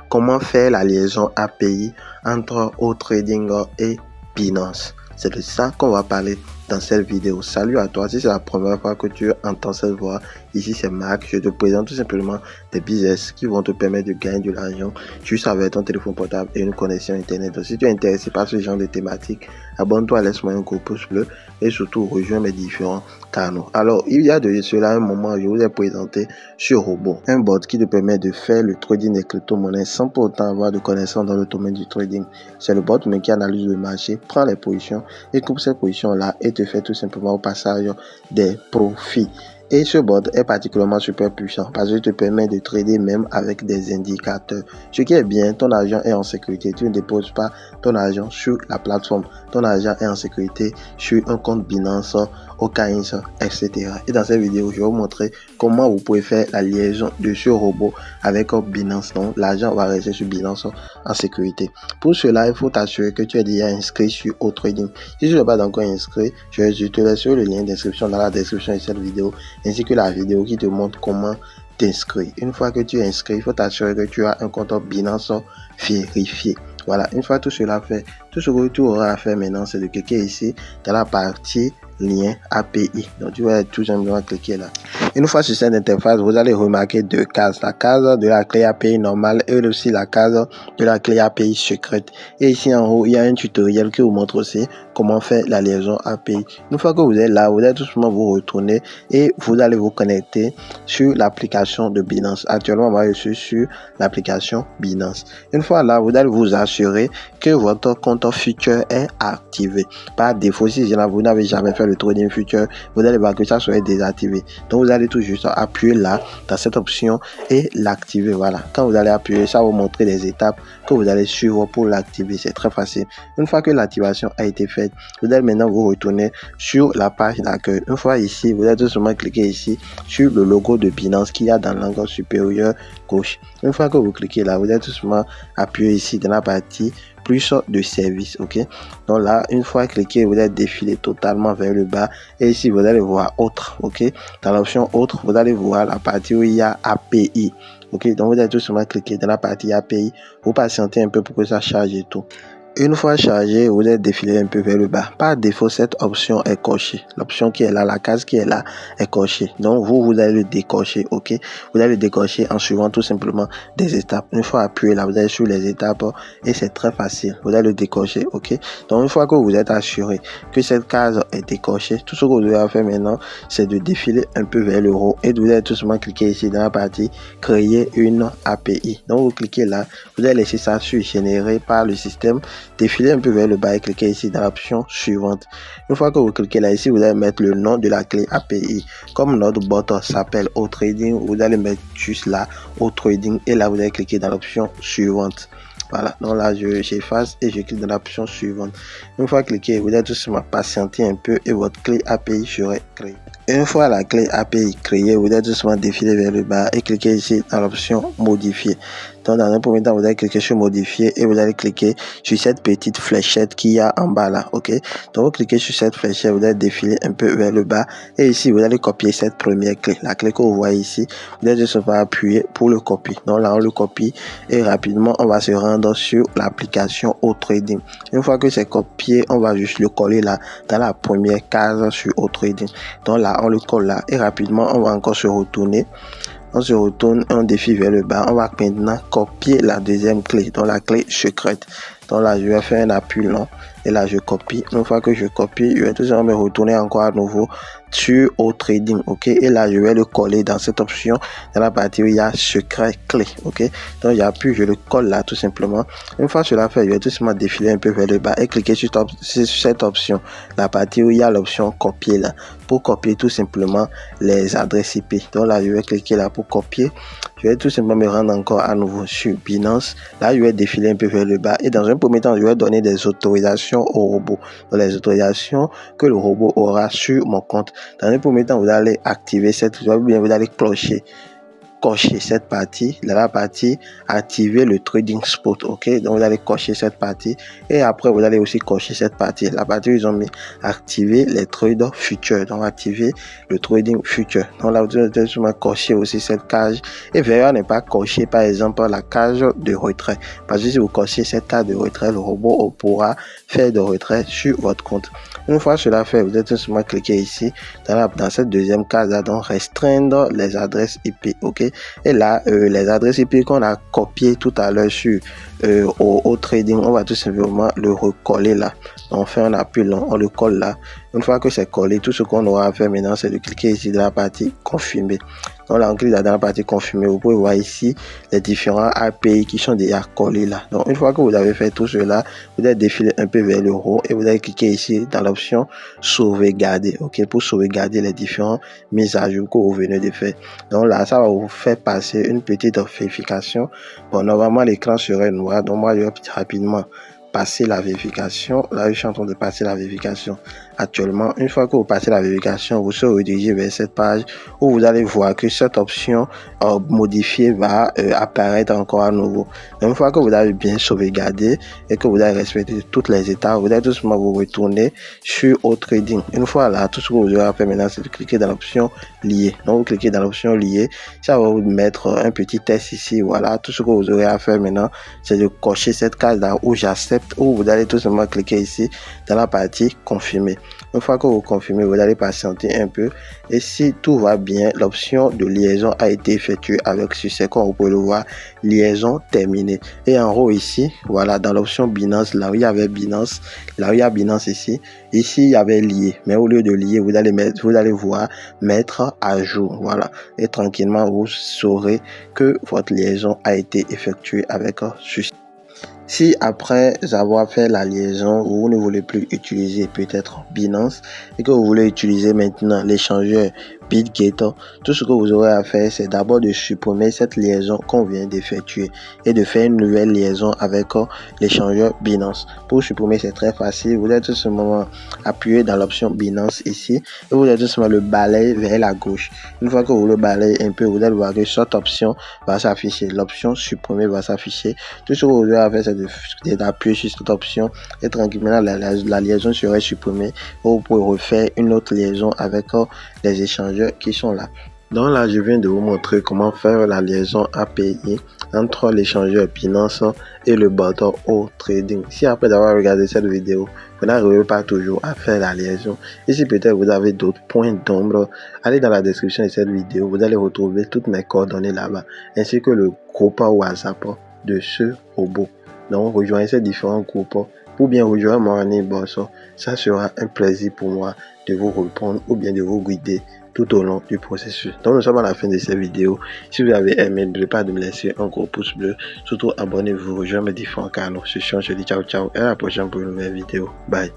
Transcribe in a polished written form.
comment faire la liaison API entre OTrading et Binance. C'est de ça qu'on va parler dans cette vidéo. Salut à toi, si c'est la première fois que tu entends cette voix, ici c'est Marc. Je te présente tout simplement des business qui vont te permettre de gagner de l'argent juste avec ton téléphone portable et une connexion internet. Donc si tu es intéressé par ce genre de thématique, abonne-toi, laisse-moi un gros pouce bleu et surtout rejoins mes différents canaux. Alors il y a de cela un moment, je vous ai présenté sur Robo, un bot qui te permet de faire le trading des crypto-monnaies sans pour autant avoir de connaissances dans le domaine du trading. C'est le bot mais qui analyse le marché, prend les positions et coupe ces positions là et te fait tout simplement au passage des profits. Et ce bot est particulièrement super puissant parce qu'il te permet de trader même avec des indicateurs. Ce qui est bien, ton argent est en sécurité. Tu ne déposes pas ton argent sur la plateforme. Ton argent est en sécurité sur un compte Binance, OKX, etc. Et dans cette vidéo, je vais vous montrer comment vous pouvez faire la liaison de ce robot avec Binance. Donc, l'argent va rester sur Binance en sécurité. Pour cela, il faut t'assurer que tu es déjà inscrit sur OTrading. Si tu n'es pas encore inscrit, je te laisse le lien d'inscription dans la description de cette vidéo, ainsi que la vidéo qui te montre comment t'inscrire. Une fois que tu es inscrit, il faut t'assurer que tu as un compte Binance vérifié. Voilà, une fois tout cela fait, tout ce que tu auras à faire maintenant, c'est de cliquer ici dans la partie lien API. Donc tu vas tout simplement cliquer là. Une fois sur cette interface, vous allez remarquer deux cases, la case de la clé API normale et aussi la case de la clé API secrète. Et ici en haut, il y a un tutoriel qui vous montre aussi comment faire la liaison API. Une fois que vous êtes là, vous allez tout simplement vous retourner et vous allez vous connecter sur l'application de Binance. Actuellement, moi je suis sur l'application Binance. Une fois là, vous allez vous assurer que votre compte futur est activé. Par défaut, si vous n'avez jamais fait le trading future, vous allez voir que ça soit désactivé. Donc vous allez tout juste appuyer là dans cette option et l'activer. Voilà, quand vous allez appuyer, ça va vous montrer les étapes que vous allez suivre pour l'activer. C'est très facile. Une fois que l'activation a été faite, vous allez maintenant vous retourner sur la page d'accueil. Une fois ici, vous allez tout simplement cliquer ici sur le logo de Binance qu'il y a dans l'angle supérieur gauche. Une fois que vous cliquez là, vous allez tout simplement appuyer ici dans la partie plus de services. Ok, donc là, une fois cliqué, vous allez défiler totalement vers le bas et ici vous allez voir autre. Ok, dans l'option autre, vous allez voir la partie où il y a API. Ok, donc vous allez tout simplement cliquer dans la partie API. Vous patientez un peu pour que ça charge et tout. Une fois chargé, vous allez défiler un peu vers le bas. Par défaut, cette option est cochée. L'option qui est là, la case qui est là, est cochée. Donc, vous allez le décocher, ok? Vous allez le décocher en suivant tout simplement des étapes. Une fois appuyé là, vous allez sur les étapes et c'est très facile. Vous allez le décocher, ok? Donc, une fois que vous êtes assuré que cette case est décochée, tout ce que vous devez faire maintenant, c'est de défiler un peu vers le haut et vous allez tout simplement cliquer ici dans la partie créer une API. Donc, vous cliquez là, vous allez laisser ça sur généré par le système. Défiler un peu vers le bas et cliquez ici dans l'option suivante. Une fois que vous cliquez là ici, vous allez mettre le nom de la clé API. Comme notre bot s'appelle OTrading, vous allez mettre juste là OTrading et là vous allez cliquer dans l'option suivante. Voilà, donc là j'efface et je clique dans l'option suivante. Une fois cliqué, vous allez tout simplement patienter un peu et votre clé API serait créée. Une fois la clé API créée, vous allez tout simplement défiler vers le bas et cliquer ici dans l'option modifier. Donc dans un premier temps, vous allez cliquer sur modifier et vous allez cliquer sur cette petite fléchette qu'il y a en bas là, ok? Donc vous cliquez sur cette fléchette, vous allez défiler un peu vers le bas et ici vous allez copier cette première clé, la clé que vous voyez ici. Vous allez juste appuyer pour le copier. Donc là on le copie et rapidement on va se rendre sur l'application OTrading. Une fois que c'est copié, on va juste le coller là dans la première case sur OTrading. Donc là on le colle là et rapidement on va encore se retourner. On se retourne, on défile vers le bas. On va maintenant copier la deuxième clé, donc la clé secrète. Donc là, je vais faire un appui long et là, je copie. Une fois que je copie, je vais tout simplement me retourner encore à nouveau sur OTrading, ok? Et là, je vais le coller dans cette option, dans la partie où il y a secret clé, ok? Donc, j'appuie, je le colle là tout simplement. Une fois cela fait, je vais tout simplement défiler un peu vers le bas et cliquer sur cette option, la partie où il y a l'option copier là, pour copier tout simplement les adresses IP. Donc là, je vais cliquer là pour copier. Je vais tout simplement me rendre encore à nouveau sur Binance. Là, je vais défiler un peu vers le bas et dans un premier temps, je vais donner des autorisations au robot. Donc, les autorisations que le robot aura sur mon compte. Dans un premier temps, vous allez activer cette, ou bien vous allez cocher cette partie, dans la partie activer le trading spot, ok. Donc vous allez cocher cette partie et après vous allez aussi cocher cette partie, la partie où ils ont mis activer les trades futurs, donc activer le trading futur. Donc là vous allez sûrement cocher aussi cette case et veillez à ne pas cocher par exemple la case de retrait, parce que si vous cochez cette case de retrait, le robot pourra faire de retrait sur votre compte. Une fois cela fait, vous êtes tout simplement cliquer ici dans cette deuxième case là, donc restreindre les adresses IP, ok. Et là les adresses IP qu'on a copié tout à l'heure sur au trading, on va tout simplement le recoller là. Donc on fait un appui long, on le colle là. Une fois que c'est collé, tout ce qu'on aura à faire maintenant, c'est de cliquer ici dans la partie confirmer. Donc là on clique dans la partie confirmer, vous pouvez voir ici les différents API qui sont déjà collés là. Donc une fois que vous avez fait tout cela, vous allez défiler un peu vers le haut et vous allez cliquer ici dans l'option sauvegarder, ok, pour sauvegarder les différentes mises à jour que vous venez de faire. Donc là ça va vous faire passer une petite vérification. Bon, normalement l'écran serait noir, donc moi je vais rapidement passer la vérification. Là je suis en train de passer la vérification actuellement. Une fois que vous passez la vérification, vous serez redirigé vers cette page où vous allez voir que cette option modifiée va apparaître encore à nouveau. Donc, une fois que vous avez bien sauvegardé et que vous avez respecté toutes les étapes, vous allez tout simplement vous retourner sur au trading. Une fois là, tout ce que vous aurez à faire maintenant, c'est de cliquer dans l'option lier. Donc vous cliquez dans l'option lier, ça va vous mettre un petit test ici. Voilà, tout ce que vous aurez à faire maintenant, c'est de cocher cette case là où j'accepte, où vous allez tout simplement cliquer ici dans la partie confirmer. Une fois que vous confirmez, vous allez patienter un peu et si tout va bien, l'option de liaison a été effectuée avec succès. Comme vous pouvez le voir, liaison terminée. Et en haut ici, voilà, dans l'option Binance, là où il y avait Binance, là où il y a Binance ici il y avait lié, mais au lieu de lier, vous allez voir mettre à jour, voilà, et tranquillement vous saurez que votre liaison a été effectuée avec succès. Si après avoir fait la liaison, vous ne voulez plus utiliser peut-être Binance et que vous voulez utiliser maintenant l'échangeur Bitgetto, tout ce que vous aurez à faire, c'est d'abord de supprimer cette liaison qu'on vient d'effectuer et de faire une nouvelle liaison avec l'échangeur Binance. Pour supprimer, c'est très facile. Vous allez tout simplement appuyer dans l'option Binance ici et vous allez tout simplement le balayer vers la gauche. Une fois que vous le balayez un peu, vous allez voir que cette option va s'afficher. L'option supprimer va s'afficher. Tout ce que vous aurez à faire, c'est d'appuyer sur cette option et tranquillement la liaison serait supprimée. Vous pouvez refaire une autre liaison avec les échangeurs qui sont là. Donc là, je viens de vous montrer comment faire la liaison API entre l'échangeur Binance et le botton au trading. Si après avoir regardé cette vidéo, vous n'arrivez pas toujours à faire la liaison, et si peut-être vous avez d'autres points d'ombre, allez dans la description de cette vidéo, vous allez retrouver toutes mes coordonnées là-bas, ainsi que le groupe WhatsApp de ce robot. Donc rejoignez ces différents groupes ou bien rejoindre mon inbox. Ça sera un plaisir pour moi de vous répondre ou bien de vous guider tout au long du processus. Donc nous sommes à la fin de cette vidéo. Si vous avez aimé, n'oubliez pas de me laisser un gros pouce bleu. Surtout abonnez-vous, rejoignez mes différents canaux. Je dis ciao ciao et à la prochaine pour une nouvelle vidéo. Bye.